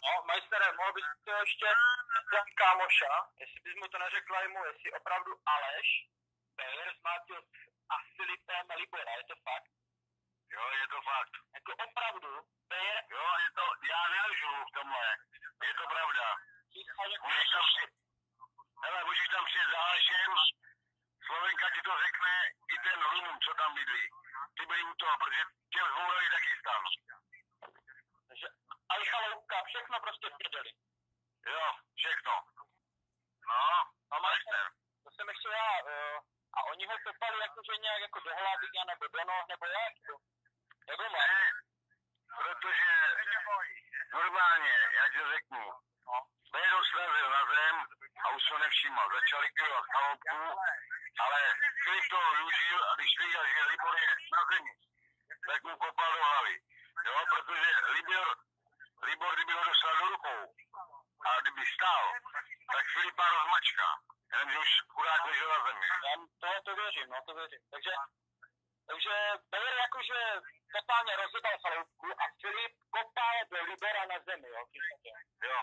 No, majstere, mohl bys to ještě zeptat kámoša, jestli bys mu to neřekla jemu, jestli opravdu Aleš Bayer zmátil a Filipem Libora, je to fakt? Jo, je to fakt. Jako opravdu, Bayer... Jo, je to, já nelžu v tomhle, je to pravda. Můžeš tam přijet za Alešem, Slovenka ti to řekne, i ten Rumun, co tam bydlí. Ty byli u toho, protože tě zvolili taky tam. Takže Alchaloupka, všechno prostě prdeli. Jo, všechno. No, a majster. To jsem ještě já, a oni ho kopali jakože nějak jako do hlavy, nebo do noh, nebo jak? Nebo má? Ne, protože normálně, já ti řeknu, Béro srazil na zem a už se nevšímal. Začal likvidovat chaloupku, ale Filip toho využil a když viděl, že Libor je na zemi, tak mu kopal do hlavy. Jo, protože Libor, kdyby ho dostal do rukou a kdyby stál, tak Filipa rozmačká. Jenomže už chudák ležel na zemi. Já to věřím, no to věřím. Takže Bayer jakože totálně rozjebal chaloupku a Filip kopal do Libora na zemi, jo? Jo.